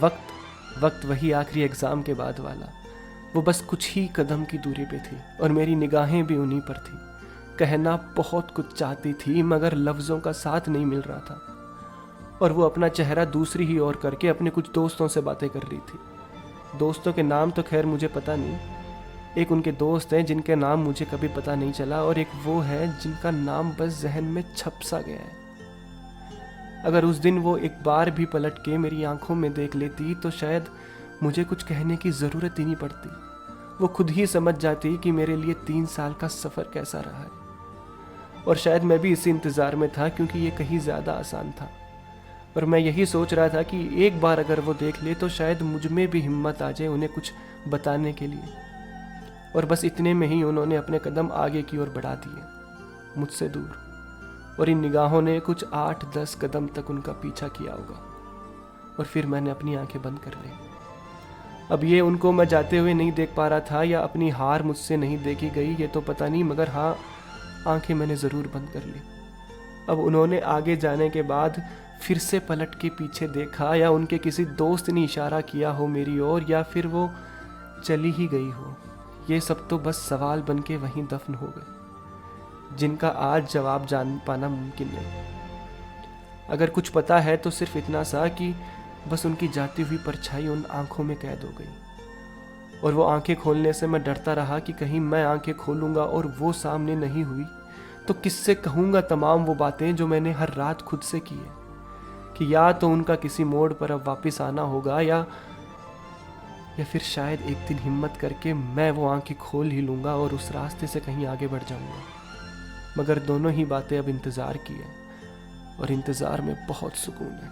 वक्त वही आखिरी एग्ज़ाम के बाद वाला। वो बस कुछ ही कदम की दूरी पे थी और मेरी निगाहें भी उन्हीं पर थी। कहना बहुत कुछ चाहती थी मगर लफ्ज़ों का साथ नहीं मिल रहा था, और वो अपना चेहरा दूसरी ही ओर करके अपने कुछ दोस्तों से बातें कर रही थी। दोस्तों के नाम तो खैर मुझे पता नहीं। एक उनके दोस्त हैं जिनके नाम मुझे कभी पता नहीं चला, और एक वो है जिनका नाम बस जहन में छप सा गया है। अगर उस दिन वो एक बार भी पलट के मेरी आंखों में देख लेती तो शायद मुझे कुछ कहने की ज़रूरत ही नहीं पड़ती। वो खुद ही समझ जाती कि मेरे लिए 3 साल का सफ़र कैसा रहा है, और शायद मैं भी इसी इंतज़ार में था क्योंकि ये कहीं ज़्यादा आसान था। और मैं यही सोच रहा था कि एक बार अगर वो देख ले तो शायद मुझ में भी हिम्मत आ जाए उन्हें कुछ बताने के लिए। और बस इतने में ही उन्होंने अपने कदम आगे की ओर बढ़ा दिए, मुझसे दूर, और इन निगाहों ने कुछ 8-10 कदम तक उनका पीछा किया होगा। और फिर मैंने अपनी आंखें बंद कर ली। अब ये उनको मैं जाते हुए नहीं देख पा रहा था या अपनी हार मुझसे नहीं देखी गई ये तो पता नहीं, मगर हाँ, आंखें मैंने ज़रूर बंद कर ली। अब उन्होंने आगे जाने के बाद फिर से पलट के पीछे देखा, या उनके किसी दोस्त ने इशारा किया हो मेरी ओर, या फिर वो चली ही गई हो, ये सब तो बस सवाल बन के वहीं दफन हो गए, जिनका आज जवाब जान पाना मुमकिन नहीं। अगर कुछ पता है तो सिर्फ इतना सा कि बस उनकी जाती हुई परछाई उन आंखों में कैद हो गई, और वो आंखें खोलने से मैं डरता रहा कि कहीं मैं आंखें खोलूंगा और वो सामने नहीं हुई तो किससे कहूँगा तमाम वो बातें जो मैंने हर रात खुद से की है, कि या तो उनका किसी मोड़ पर अब वापस आना होगा, या फिर शायद एक दिन हिम्मत करके मैं वो आंखें खोल ही लूँगा और उस रास्ते से कहीं आगे बढ़ जाऊँगा। मगर दोनों ही बातें अब इंतज़ार की है, और इंतज़ार में बहुत सुकून है।